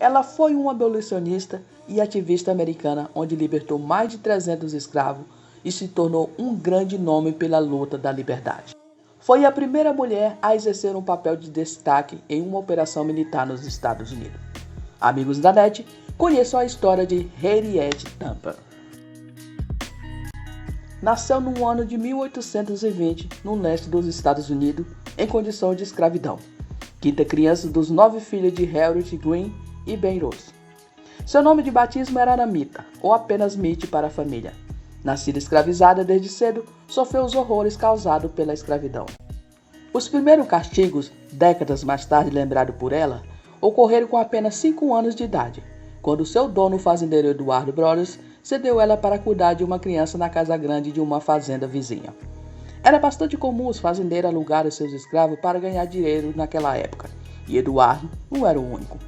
Ela foi uma abolicionista e ativista americana onde libertou mais de 300 escravos e se tornou um grande nome pela luta da liberdade. Foi a primeira mulher a exercer um papel de destaque em uma operação militar nos Estados Unidos. Amigos da NET, conheçam a história de Harriet Tubman. Nasceu no ano de 1820 no leste dos Estados Unidos em condição de escravidão. Quinta criança dos 9 filhos de Harriet Green e Ben Rose. Seu nome de batismo era Aramita, ou apenas Mitty para a família. Nascida escravizada desde cedo, sofreu os horrores causados pela escravidão. Os primeiros castigos, décadas mais tarde lembrado por ela, ocorreram com apenas 5 anos de idade, quando seu dono, o fazendeiro Eduardo Brothers, cedeu ela para cuidar de uma criança na casa grande de uma fazenda vizinha. Era bastante comum os fazendeiros alugarem seus escravos para ganhar dinheiro naquela época, e Eduardo não era o único.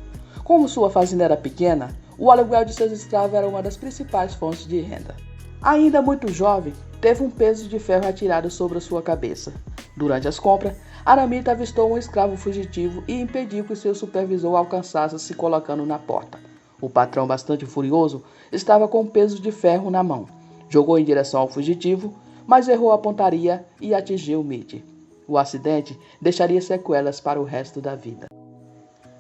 Como sua fazenda era pequena, o aluguel de seus escravos era uma das principais fontes de renda. Ainda muito jovem, teve um peso de ferro atirado sobre a sua cabeça. Durante as compras, Aramita avistou um escravo fugitivo e impediu que seu supervisor alcançasse se colocando na porta. O patrão, bastante furioso, estava com um peso de ferro na mão. Jogou em direção ao fugitivo, mas errou a pontaria e atingiu Mitty. O acidente deixaria sequelas para o resto da vida.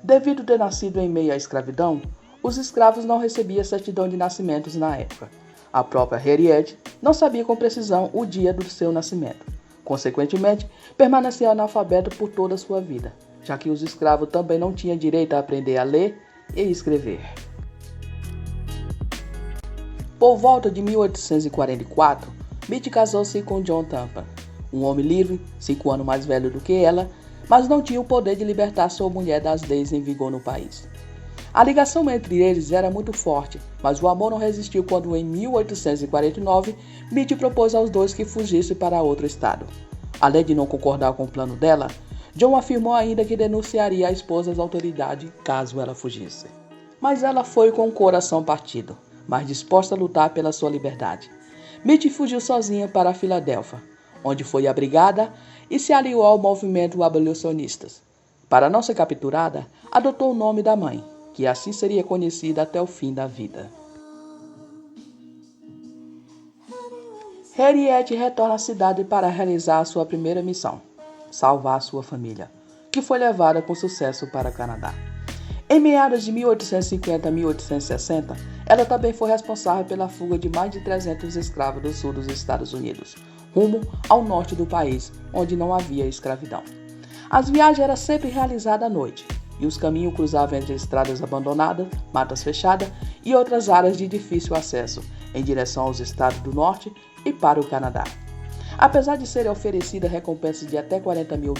Devido a ter nascido em meio à escravidão, os escravos não recebiam certidão de nascimentos na época. A própria Harriet não sabia com precisão o dia do seu nascimento. Consequentemente, permaneceu analfabeto por toda a sua vida, já que os escravos também não tinham direito a aprender a ler e escrever. Por volta de 1844, Mitty casou-se com John Tubman, um homem livre, 5 anos mais velho do que ela, mas não tinha o poder de libertar sua mulher das leis em vigor no país. A ligação entre eles era muito forte, mas o amor não resistiu quando, em 1849, Mitty propôs aos dois que fugissem para outro estado. Além de não concordar com o plano dela, John afirmou ainda que denunciaria a esposa às autoridades caso ela fugisse. Mas ela foi com o coração partido, mas disposta a lutar pela sua liberdade. Mitty fugiu sozinha para a Filadélfia, onde foi abrigada e se aliou ao movimento abolicionistas. Para não ser capturada, adotou o nome da mãe, que assim seria conhecida até o fim da vida. Harriet retorna à cidade para realizar a sua primeira missão, salvar sua família, que foi levada com sucesso para o Canadá. Em meados de 1850 a 1860, ela também foi responsável pela fuga de mais de 300 escravos do sul dos Estados Unidos, rumo ao norte do país, onde não havia escravidão. As viagens eram sempre realizadas à noite, e os caminhos cruzavam entre estradas abandonadas, matas fechadas e outras áreas de difícil acesso, em direção aos estados do norte e para o Canadá. Apesar de serem oferecidas recompensas de até $40 mil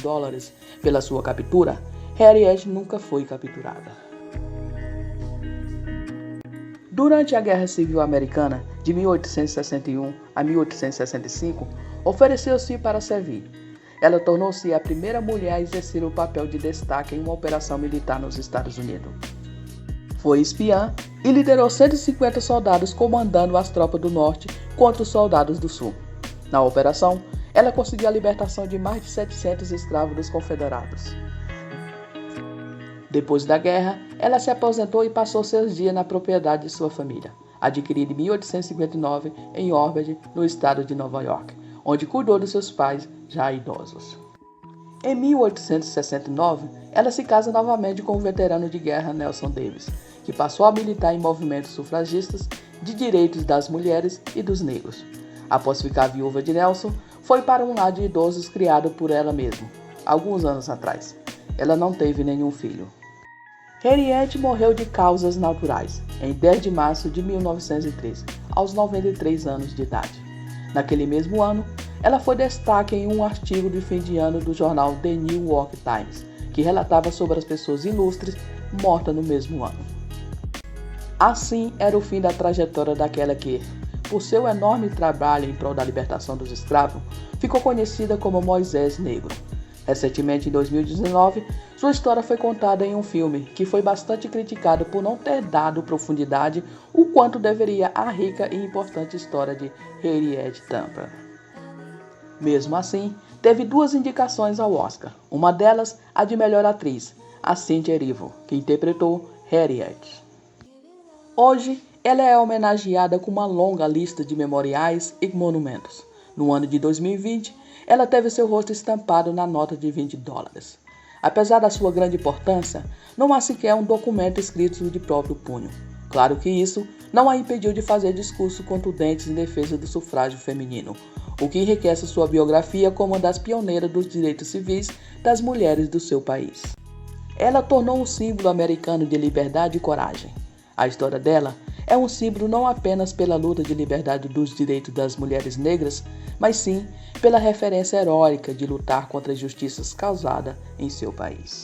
pela sua captura, Harriet nunca foi capturada. Durante a Guerra Civil Americana, de 1861 a 1865, ofereceu-se para servir. Ela tornou-se a primeira mulher a exercer o papel de destaque em uma operação militar nos Estados Unidos. Foi espiã e liderou 150 soldados comandando as tropas do norte contra os soldados do sul. Na operação, ela conseguiu a libertação de mais de 700 escravos dos confederados. Depois da guerra, ela se aposentou e passou seus dias na propriedade de sua família, adquirida em 1859 em Albany, no estado de Nova York, onde cuidou dos seus pais já idosos. Em 1869, ela se casa novamente com o veterano de guerra Nelson Davis, que passou a militar em movimentos sufragistas de direitos das mulheres e dos negros. Após ficar viúva de Nelson, foi para um lar de idosos criado por ela mesma, alguns anos atrás. Ela não teve nenhum filho. Harriet morreu de causas naturais, em 10 de março de 1913, aos 93 anos de idade. Naquele mesmo ano, ela foi destaque em um artigo de fim de ano do jornal The New York Times, que relatava sobre as pessoas ilustres mortas no mesmo ano. Assim era o fim da trajetória daquela que, por seu enorme trabalho em prol da libertação dos escravos, ficou conhecida como Moisés Negro. Recentemente, em 2019, sua história foi contada em um filme que foi bastante criticado por não ter dado profundidade o quanto deveria à rica e importante história de Harriet Tubman. Mesmo assim, teve 2 indicações ao Oscar, uma delas a de melhor atriz, a Cynthia Erivo, que interpretou Harriet. Hoje, ela é homenageada com uma longa lista de memoriais e monumentos. No ano de 2020, ela teve seu rosto estampado na nota de $20. Apesar da sua grande importância, não há sequer um documento escrito de próprio punho. Claro que isso não a impediu de fazer discursos contundentes em defesa do sufrágio feminino, o que enriquece sua biografia como uma das pioneiras dos direitos civis das mulheres do seu país. Ela tornou um símbolo americano de liberdade e coragem. A história dela é um símbolo não apenas pela luta de liberdade dos direitos das mulheres negras, mas sim pela referência heróica de lutar contra as injustiças causadas em seu país.